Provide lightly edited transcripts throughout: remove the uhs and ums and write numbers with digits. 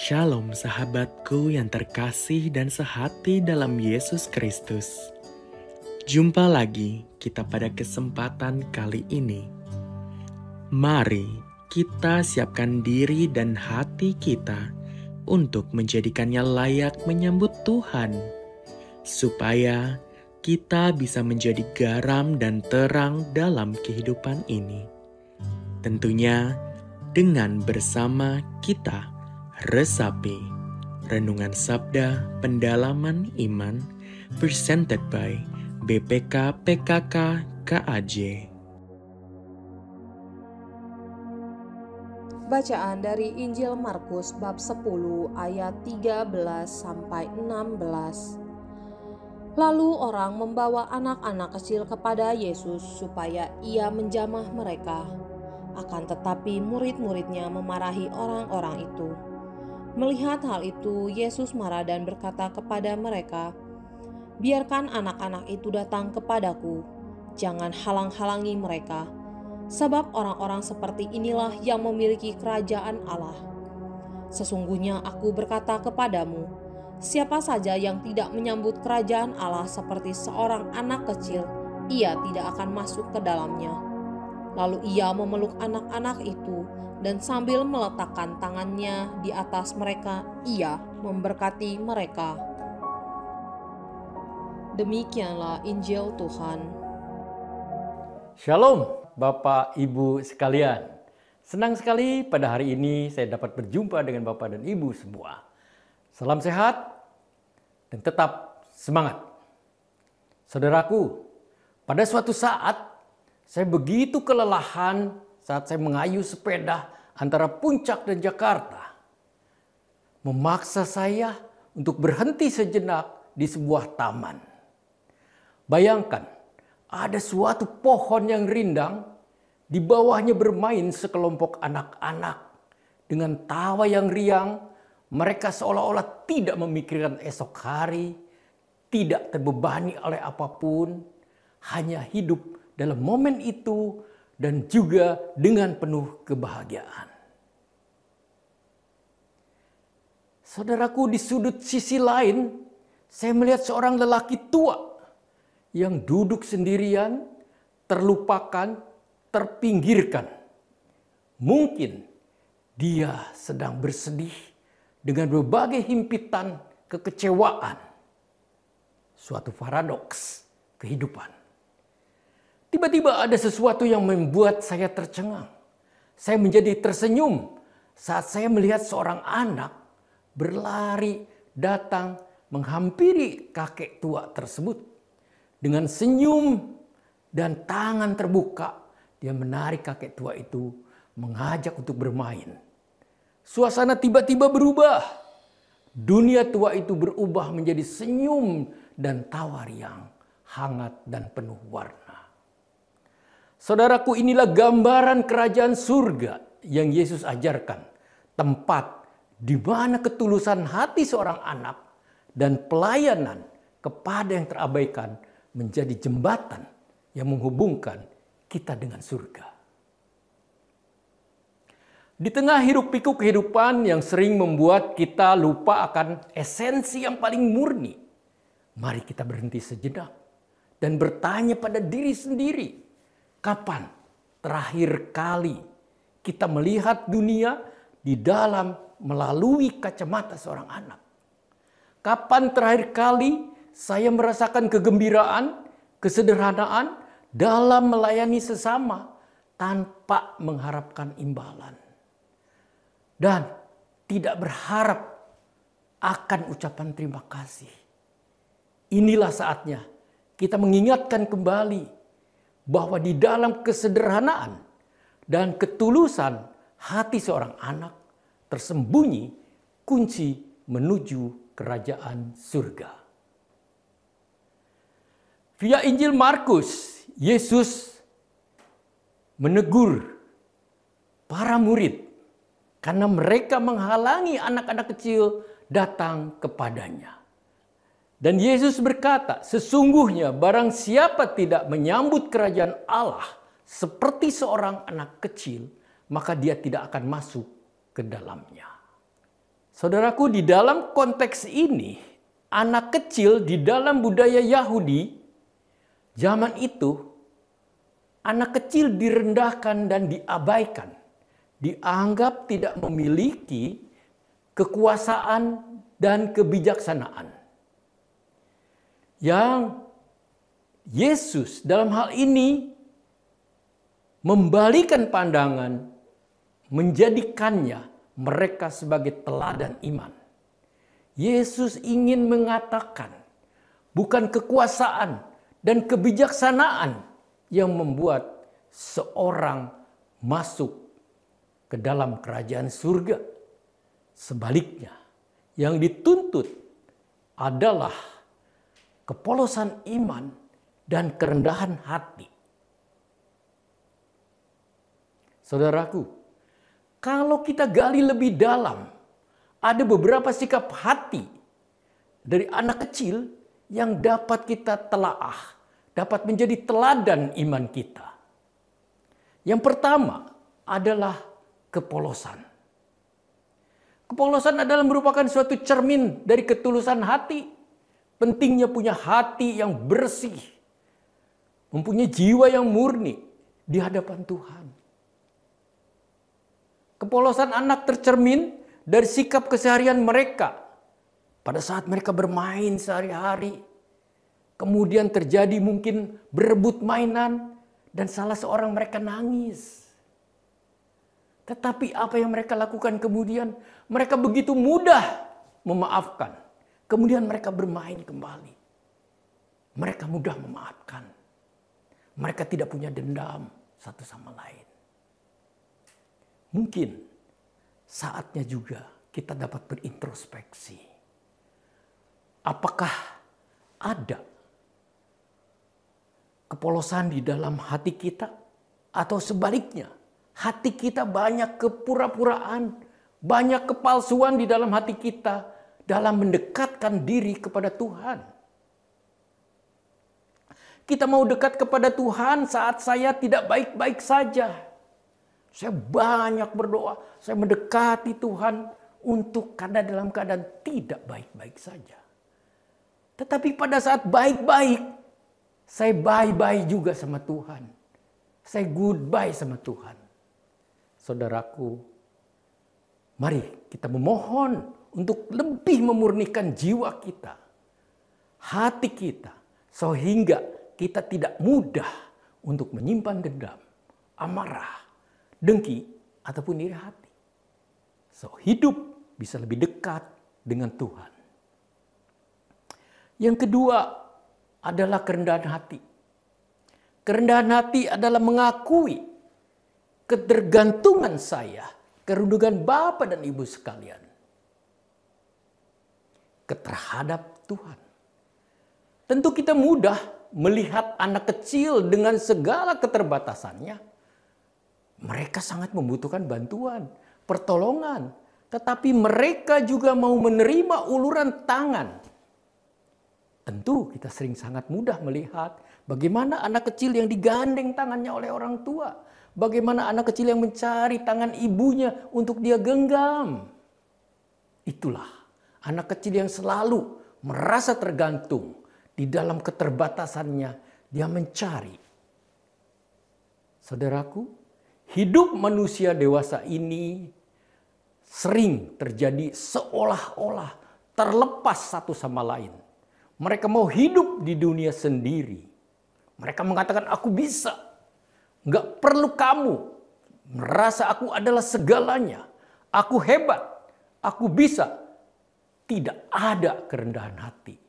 Shalom sahabatku yang terkasih dan sehati dalam Yesus Kristus. Jumpa lagi kita pada kesempatan kali ini. Mari kita siapkan diri dan hati kita untuk menjadikannya layak menyambut Tuhan, supaya kita bisa menjadi garam dan terang dalam kehidupan ini. Tentunya dengan bersama kita resapi Renungan Sabda Pendalaman Iman presented by BPK PKK KAJ. Bacaan dari Injil Markus bab 10 ayat 13 sampai 16. Lalu orang membawa anak-anak kecil kepada Yesus supaya ia menjamah mereka. Akan tetapi murid-muridnya memarahi orang-orang itu. Melihat hal itu, Yesus marah dan berkata kepada mereka, "Biarkan anak-anak itu datang kepadaku, jangan halang-halangi mereka, sebab orang-orang seperti inilah yang memiliki kerajaan Allah. Sesungguhnya aku berkata kepadamu, siapa saja yang tidak menyambut kerajaan Allah seperti seorang anak kecil, ia tidak akan masuk ke dalamnya." Lalu ia memeluk anak-anak itu, dan sambil meletakkan tangannya di atas mereka, ia memberkati mereka. Demikianlah Injil Tuhan. Shalom Bapak Ibu sekalian. Senang sekali pada hari ini saya dapat berjumpa dengan Bapak dan Ibu semua. Salam sehat dan tetap semangat. Saudaraku, pada suatu saat saya begitu kelelahan saat saya mengayuh sepeda antara Puncak dan Jakarta. Memaksa saya untuk berhenti sejenak di sebuah taman. Bayangkan, ada suatu pohon yang rindang, di bawahnya bermain sekelompok anak-anak. Dengan tawa yang riang, mereka seolah-olah tidak memikirkan esok hari, tidak terbebani oleh apapun, hanya hidup dalam momen itu dan juga dengan penuh kebahagiaan. Saudaraku, di sudut sisi lain, saya melihat seorang lelaki tua yang duduk sendirian, terlupakan, terpinggirkan. Mungkin dia sedang bersedih dengan berbagai himpitan kekecewaan. Suatu paradoks kehidupan. Tiba-tiba ada sesuatu yang membuat saya tercengang. Saya menjadi tersenyum saat saya melihat seorang anak berlari datang menghampiri kakek tua tersebut. Dengan senyum dan tangan terbuka, dia menarik kakek tua itu, mengajak untuk bermain. Suasana tiba-tiba berubah. Dunia tua itu berubah menjadi senyum dan tawa riang, hangat dan penuh warna. Saudaraku, inilah gambaran kerajaan surga yang Yesus ajarkan. Tempat di mana ketulusan hati seorang anak dan pelayanan kepada yang terabaikan menjadi jembatan yang menghubungkan kita dengan surga. Di tengah hiruk-pikuk kehidupan yang sering membuat kita lupa akan esensi yang paling murni, mari kita berhenti sejenak dan bertanya pada diri sendiri, kapan terakhir kali kita melihat dunia di dalam melalui kacamata seorang anak? Kapan terakhir kali saya merasakan kegembiraan, kesederhanaan dalam melayani sesama tanpa mengharapkan imbalan? Dan tidak berharap akan ucapan terima kasih. Inilah saatnya kita mengingatkan kembali bahwa di dalam kesederhanaan dan ketulusan hati seorang anak tersembunyi kunci menuju kerajaan surga. Via Injil Markus, Yesus menegur para murid karena mereka menghalangi anak-anak kecil datang kepadanya. Dan Yesus berkata, sesungguhnya barang siapa tidak menyambut kerajaan Allah seperti seorang anak kecil, maka dia tidak akan masuk ke dalamnya. Saudaraku, di dalam konteks ini, anak kecil di dalam budaya Yahudi zaman itu, anak kecil direndahkan dan diabaikan, dianggap tidak memiliki kekuasaan dan kebijaksanaan. Yang Yesus dalam hal ini membalikan pandangan, menjadikannya mereka sebagai teladan iman. Yesus ingin mengatakan, bukan kekuasaan dan kebijaksanaan yang membuat seorang masuk ke dalam kerajaan surga. Sebaliknya, yang dituntut adalah kepolosan iman dan kerendahan hati. Saudaraku, kalau kita gali lebih dalam, ada beberapa sikap hati dari anak kecil yang dapat kita telaah, dapat menjadi teladan iman kita. Yang pertama adalah kepolosan. Kepolosan adalah merupakan suatu cermin dari ketulusan hati. Pentingnya punya hati yang bersih, mempunyai jiwa yang murni di hadapan Tuhan. Kepolosan anak tercermin dari sikap keseharian mereka pada saat mereka bermain sehari-hari. Kemudian terjadi mungkin berebut mainan dan salah seorang mereka nangis. Tetapi apa yang mereka lakukan kemudian? Mereka begitu mudah memaafkan. Kemudian mereka bermain kembali. Mereka mudah memaafkan. Mereka tidak punya dendam satu sama lain. Mungkin saatnya juga kita dapat berintrospeksi. Apakah ada kepolosan di dalam hati kita? Atau sebaliknya, hati kita banyak kepura-puraan, banyak kepalsuan di dalam hati kita dalam mendekatkan diri kepada Tuhan. Kita mau dekat kepada Tuhan saat saya tidak baik-baik saja. Saya banyak berdoa, saya mendekati Tuhan untuk karena dalam keadaan tidak baik-baik saja. Tetapi pada saat baik-baik, saya bye-bye juga sama Tuhan. Saya goodbye sama Tuhan. Saudaraku, mari kita memohon untuk lebih memurnikan jiwa kita, hati kita, sehingga kita tidak mudah untuk menyimpan dendam, amarah, dengki, ataupun iri hati. So, hidup bisa lebih dekat dengan Tuhan. Yang kedua adalah kerendahan hati. Kerendahan hati adalah mengakui ketergantungan saya, kerudukan Bapa dan Ibu sekalian, terhadap Tuhan. Tentu kita mudah melihat anak kecil dengan segala keterbatasannya. Mereka sangat membutuhkan bantuan, pertolongan. Tetapi mereka juga mau menerima uluran tangan. Tentu kita sering sangat mudah melihat bagaimana anak kecil yang digandeng tangannya oleh orang tua. Bagaimana anak kecil yang mencari tangan ibunya untuk dia genggam. Itulah anak kecil yang selalu merasa tergantung. Di dalam keterbatasannya dia mencari. Saudaraku, hidup manusia dewasa ini sering terjadi seolah-olah terlepas satu sama lain. Mereka mau hidup di dunia sendiri. Mereka mengatakan, aku bisa. Nggak perlu kamu. Merasa aku adalah segalanya. Aku hebat. Aku bisa. Tidak ada kerendahan hati.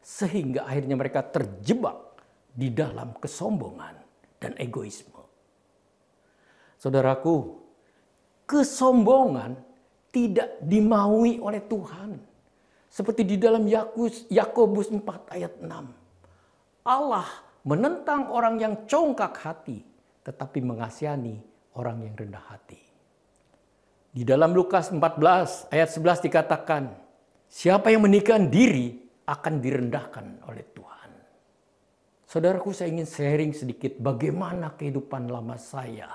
Sehingga akhirnya mereka terjebak di dalam kesombongan dan egoisme. Saudaraku, kesombongan tidak dimaui oleh Tuhan. Seperti di dalam Yakobus 4 ayat 6. Allah menentang orang yang congkak hati, tetapi mengasihani orang yang rendah hati. Di dalam Lukas 14 ayat 11 dikatakan, siapa yang menikahkan diri akan direndahkan oleh Tuhan. Saudaraku, saya ingin sharing sedikit bagaimana kehidupan lama saya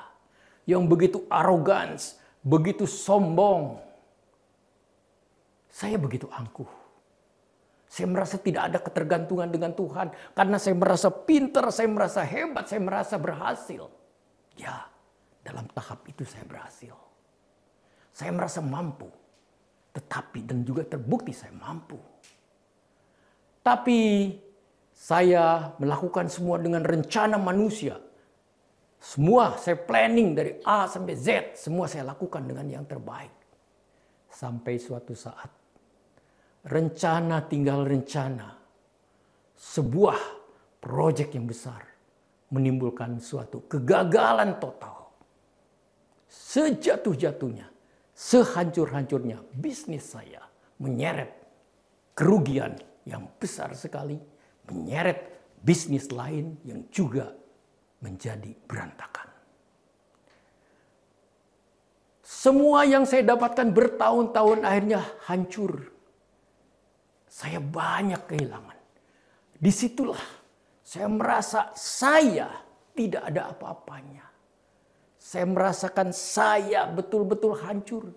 yang begitu arogans, begitu sombong. saya begitu angkuh. Saya merasa tidak ada ketergantungan dengan Tuhan. Karena saya merasa pintar, saya merasa hebat, saya merasa berhasil. Ya, dalam tahap itu saya berhasil. Saya merasa mampu. Tetapi dan juga terbukti saya mampu. Tapi saya melakukan semua dengan rencana manusia. Semua saya planning dari A sampai Z. Semua saya lakukan dengan yang terbaik. Sampai suatu saat. Rencana tinggal rencana. Sebuah proyek yang besar. Menimbulkan suatu kegagalan total. Sejatuh-jatuhnya. Sehancur-hancurnya bisnis saya. Menyeret kerugian yang besar sekali. Menyeret bisnis lain yang juga menjadi berantakan. Semua yang saya dapatkan bertahun-tahun akhirnya hancur. Saya banyak kehilangan. Disitulah saya merasa saya tidak ada apa-apanya. Saya merasakan saya betul-betul hancur.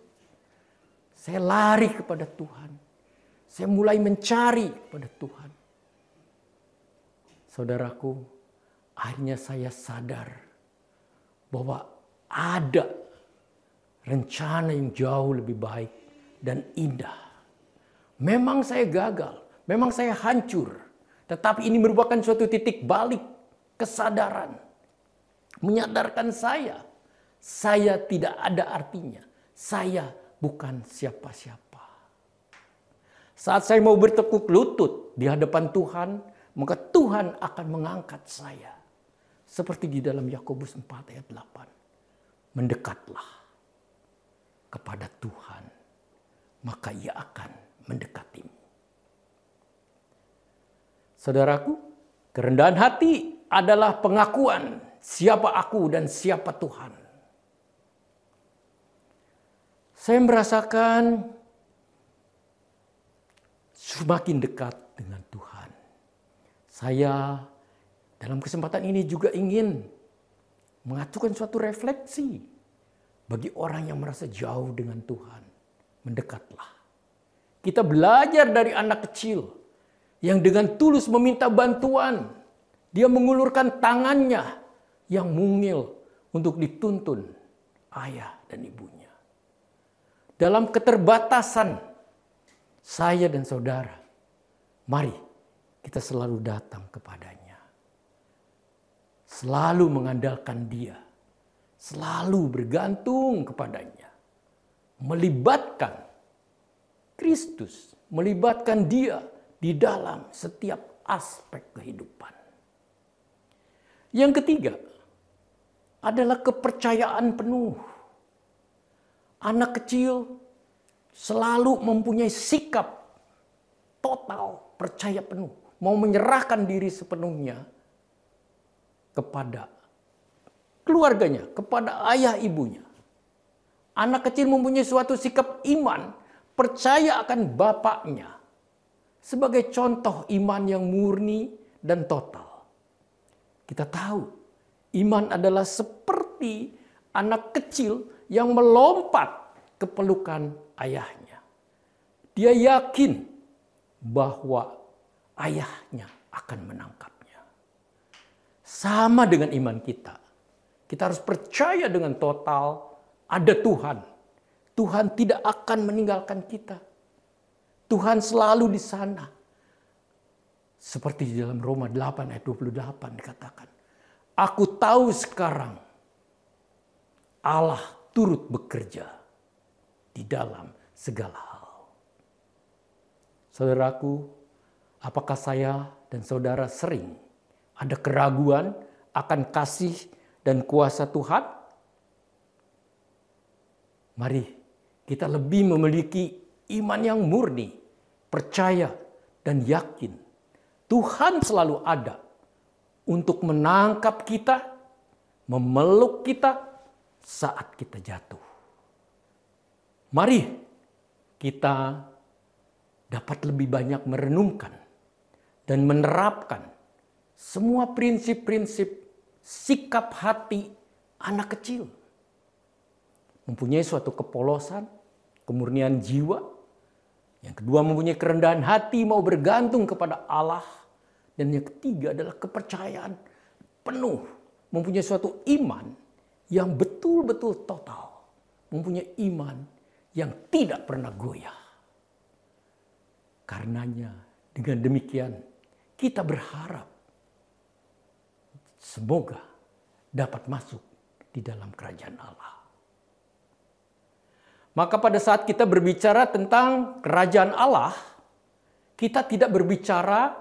Saya lari kepada Tuhan. Saya mulai mencari kepada Tuhan. Saudaraku, akhirnya saya sadar bahwa ada rencana yang jauh lebih baik dan indah. Memang saya gagal, memang saya hancur. Tetapi ini merupakan suatu titik balik kesadaran. Menyadarkan saya tidak ada artinya. Saya bukan siapa-siapa. Saat saya mau bertekuk lutut di hadapan Tuhan, maka Tuhan akan mengangkat saya. Seperti di dalam Yakobus 4 ayat 8. Mendekatlah kepada Tuhan, maka Ia akan mendekatimu. Saudaraku, kerendahan hati adalah pengakuan siapa aku dan siapa Tuhan. Saya merasakan semakin dekat dengan Tuhan. Saya dalam kesempatan ini juga ingin mengajukan suatu refleksi bagi orang yang merasa jauh dengan Tuhan. Mendekatlah. Kita belajar dari anak kecil yang dengan tulus meminta bantuan. Dia mengulurkan tangannya yang mungil untuk dituntun ayah dan ibunya. Dalam keterbatasan saya dan saudara, mari kita selalu datang kepadanya. Selalu mengandalkan Dia. Selalu bergantung kepadanya. Melibatkan Kristus. Melibatkan Dia di dalam setiap aspek kehidupan. Yang ketiga adalah kepercayaan penuh. Anak kecil selalu mempunyai sikap total percaya penuh. Mau menyerahkan diri sepenuhnya kepada keluarganya, kepada ayah ibunya. Anak kecil mempunyai suatu sikap iman, percaya akan bapaknya. Sebagai contoh iman yang murni dan total. Kita tahu, iman adalah seperti anak kecil yang melompat ke pelukan ayahnya. Dia yakin bahwa ayahnya akan menangkapnya. Sama dengan iman kita. Kita harus percaya dengan total ada Tuhan. Tuhan tidak akan meninggalkan kita. Tuhan selalu di sana. Seperti di dalam Roma 8 ayat 28 dikatakan. Aku tahu sekarang Allah turut bekerja di dalam segala hal. Saudaraku, apakah saya dan saudara sering ada keraguan akan kasih dan kuasa Tuhan? Mari kita lebih memiliki iman yang murni, percaya dan yakin. Tuhan selalu ada untuk menangkap kita, memeluk kita saat kita jatuh. Mari kita dapat lebih banyak merenungkan dan menerapkan semua prinsip-prinsip sikap hati anak kecil. Mempunyai suatu kepolosan, kemurnian jiwa Yang kedua mempunyai kerendahan hati, mau bergantung kepada Allah. Dan yang ketiga adalah kepercayaan penuh, mempunyai suatu iman yang betul-betul total, mempunyai iman yang tidak pernah goyah. Karenanya dengan demikian kita berharap semoga dapat masuk di dalam kerajaan Allah. Maka pada saat kita berbicara tentang kerajaan Allah, kita tidak berbicara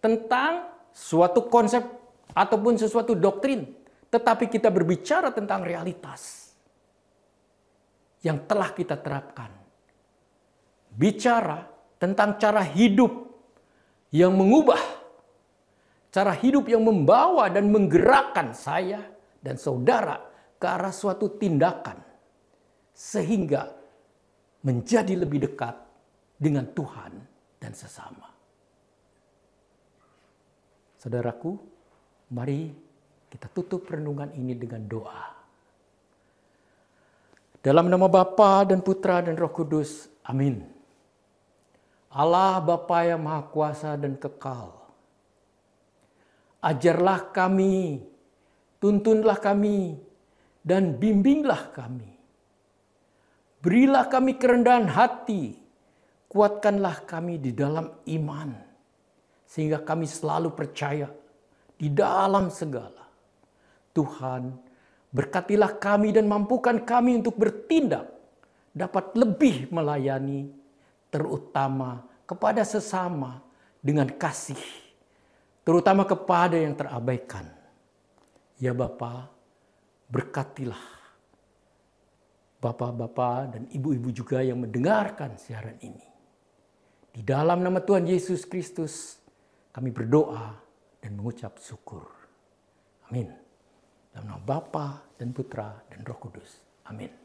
tentang suatu konsep ataupun sesuatu doktrin, tetapi kita berbicara tentang realitas yang telah kita terapkan. Bicara tentang cara hidup yang mengubah, cara hidup yang membawa dan menggerakkan saya dan saudara ke arah suatu tindakan, sehingga menjadi lebih dekat dengan Tuhan dan sesama. Saudaraku, mari kita tutup renungan ini dengan doa. Dalam nama Bapa dan Putra dan Roh Kudus, amin. Allah Bapa yang Maha Kuasa dan Kekal, ajarlah kami, tuntunlah kami, dan bimbinglah kami. Berilah kami kerendahan hati, kuatkanlah kami di dalam iman, sehingga kami selalu percaya di dalam segala. Tuhan, berkatilah kami dan mampukan kami untuk bertindak, dapat lebih melayani, terutama kepada sesama dengan kasih, terutama kepada yang terabaikan. Ya Bapa, berkatilah Bapak-bapak dan ibu-ibu juga yang mendengarkan siaran ini. Di dalam nama Tuhan Yesus Kristus, kami berdoa dan mengucap syukur. Amin. Dalam nama Bapa dan Putra dan Roh Kudus. Amin.